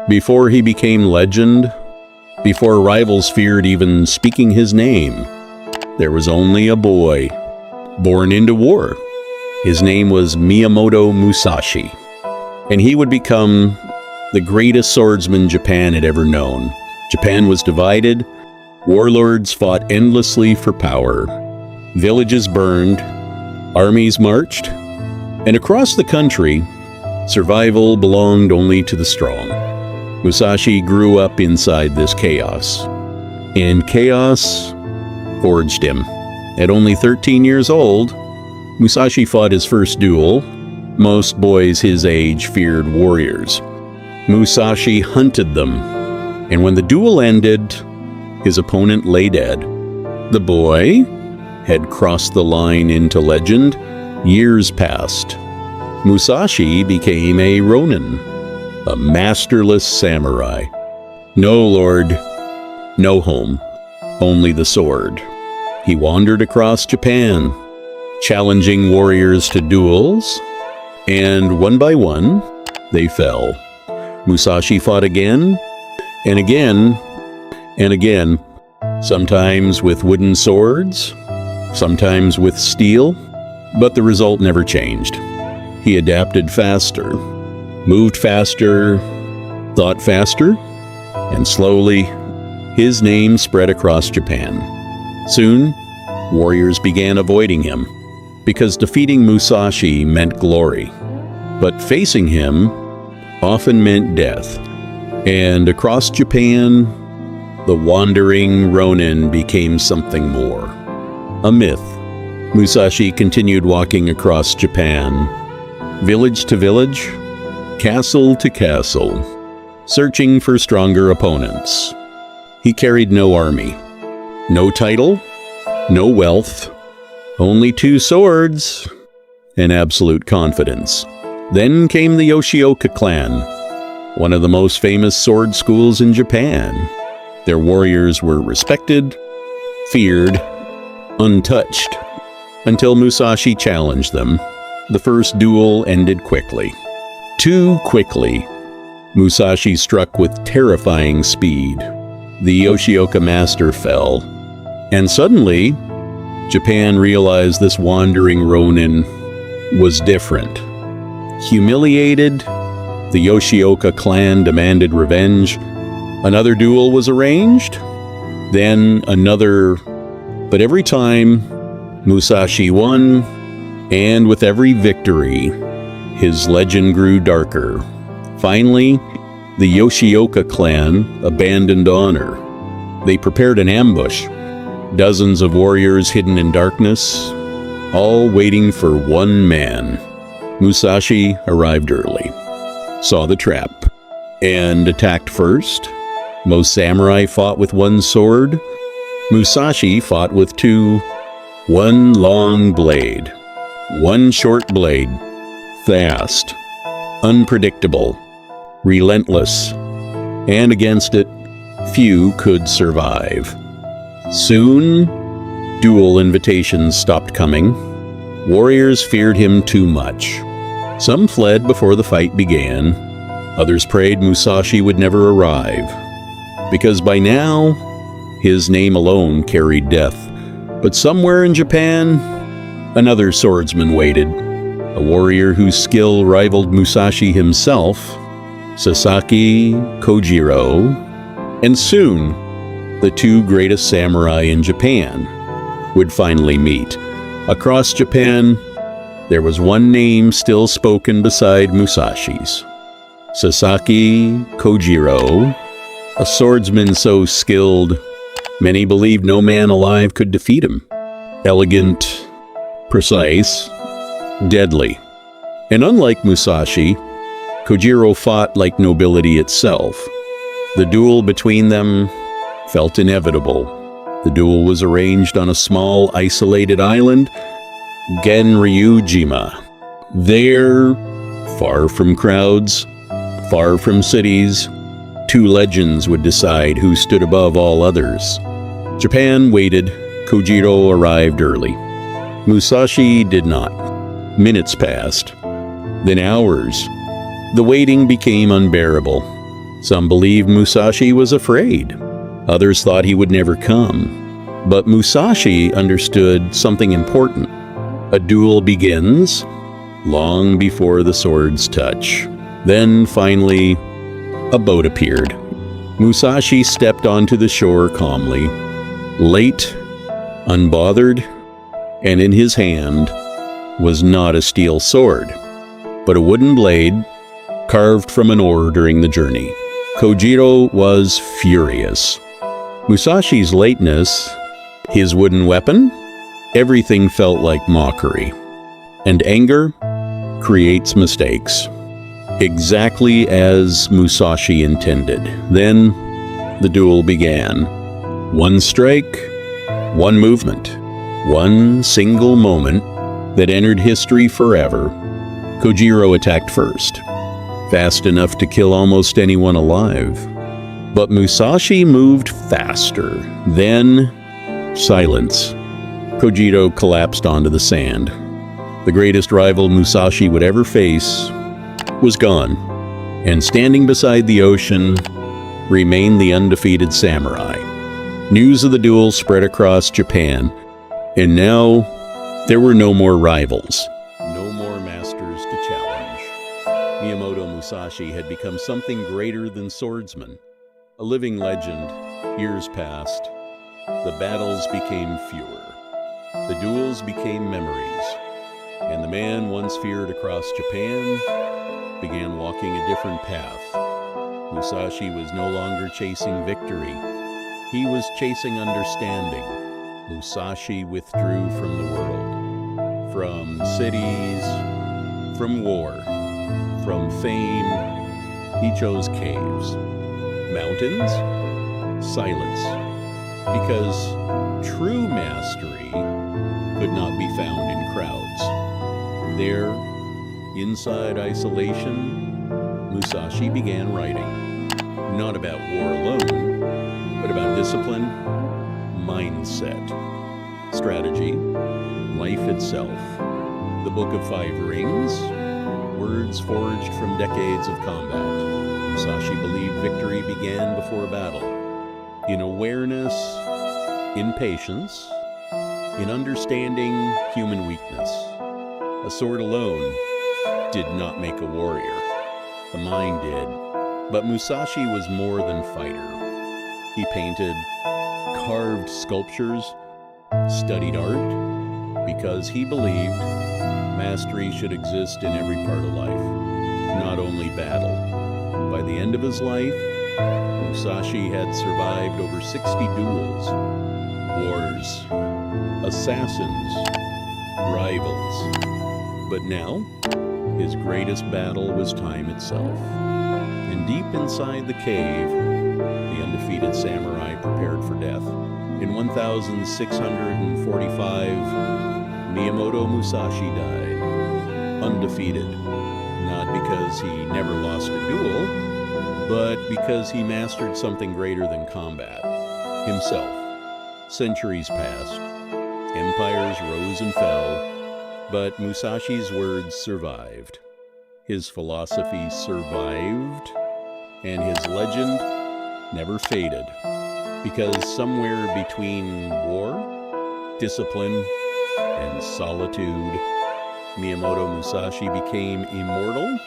Before he became legend, before rivals feared even speaking his name, there was only a boy, born into war. His name was Miyamoto Musashi, and he would become the greatest swordsman Japan had ever known. Japan was divided, warlords fought endlessly for power, villages burned, armies marched, and across the country, survival belonged only to the strong. Musashi grew up inside this chaos, and chaos forged him. At only 13 years old, Musashi fought his first duel. Most boys his age feared warriors. Musashi hunted them, and when the duel ended, his opponent lay dead. The boy had crossed the line into legend. Years passed. Musashi became a ronin, a masterless samurai. No lord, no home, only the sword. He wandered across Japan, challenging warriors to duels, and one by one, they fell. Musashi fought again, and again, and again, sometimes with wooden swords, sometimes with steel, but the result never changed. He adapted faster, moved faster, thought faster, and slowly, his name spread across Japan. Soon, warriors began avoiding him, because defeating Musashi meant glory. But facing him often meant death. And across Japan, the wandering ronin became something more. A myth. Musashi continued walking across Japan, village to village, castle to castle, searching for stronger opponents. He carried no army, no title, no wealth, only 2 swords and absolute confidence. Then came the Yoshioka clan, one of the most famous sword schools in Japan. Their warriors were respected, feared, untouched, until Musashi challenged them. The first duel ended quickly. Too quickly. Musashi struck with terrifying speed. The Yoshioka master fell. And suddenly, Japan realized this wandering ronin was different. Humiliated, the Yoshioka clan demanded revenge. Another duel was arranged, then another, but every time, Musashi won, and with every victory, his legend grew darker. Finally, the Yoshioka clan abandoned honor. They prepared an ambush, dozens of warriors hidden in darkness, all waiting for one man. Musashi arrived early, saw the trap, and attacked first. Most samurai fought with one sword. Musashi fought with 2, one long blade, one short blade, fast, unpredictable, relentless, and against it, few could survive. Soon, duel invitations stopped coming. Warriors feared him too much. Some fled before the fight began. Others prayed Musashi would never arrive, because by now, his name alone carried death. But somewhere in Japan, another swordsman waited, a warrior whose skill rivaled Musashi himself, Sasaki Kojiro, and soon, the 2 greatest samurai in Japan would finally meet. Across Japan, there was one name still spoken beside Musashi's. Sasaki Kojiro, a swordsman so skilled, many believed no man alive could defeat him. Elegant, precise, deadly. And unlike Musashi, Kojiro fought like nobility itself. The duel between them felt inevitable. The duel was arranged on a small, isolated island, Genryujima. There, far from crowds, far from cities, 2 legends would decide who stood above all others. Japan waited. Kojiro arrived early. Musashi did not. Minutes passed, then hours. The waiting became unbearable. Some believed Musashi was afraid. Others thought he would never come. But Musashi understood something important. A duel begins long before the swords touch. Then, finally, a boat appeared. Musashi stepped onto the shore calmly, late, unbothered, and in his hand was not a steel sword, but a wooden blade carved from an oar during the journey. Kojiro was furious. Musashi's lateness, his wooden weapon, everything felt like mockery. And anger creates mistakes, exactly as Musashi intended. Then the duel began. One strike, one movement, one single moment that entered history forever. Kojiro attacked first, fast enough to kill almost anyone alive. But Musashi moved faster. Then, silence. Kojiro collapsed onto the sand. The greatest rival Musashi would ever face was gone. And standing beside the ocean remained the undefeated samurai. News of the duel spread across Japan, and now there were no more rivals, no more masters to challenge. Miyamoto Musashi had become something greater than swordsman, a living legend. Years passed. The battles became fewer. The duels became memories. And the man once feared across Japan began walking a different path. Musashi was no longer chasing victory. He was chasing understanding. Musashi withdrew from the world, from cities, from war, from fame. He chose caves, mountains, silence, because true mastery could not be found in crowds. There, inside isolation, Musashi began writing, not about war alone, but about discipline, mindset, strategy, life itself. The Book of Five Rings, words forged from decades of combat. Musashi believed victory began before battle, in awareness, in patience, in understanding human weakness. A sword alone did not make a warrior. The mind did. But Musashi was more than fighter. He painted, carved sculptures, studied art, because he believed mastery should exist in every part of life, not only battle. By the end of his life, Musashi had survived over 60 duels, wars, assassins, rivals. But now, his greatest battle was time itself. And deep inside the cave, the undefeated samurai prepared for death. In 1645, Miyamoto Musashi died, undefeated, not because he never lost a duel, but because he mastered something greater than combat, himself. Centuries passed, empires rose and fell, but Musashi's words survived. His philosophy survived, and his legend never faded. Because somewhere between war, discipline, and solitude, Miyamoto Musashi became immortal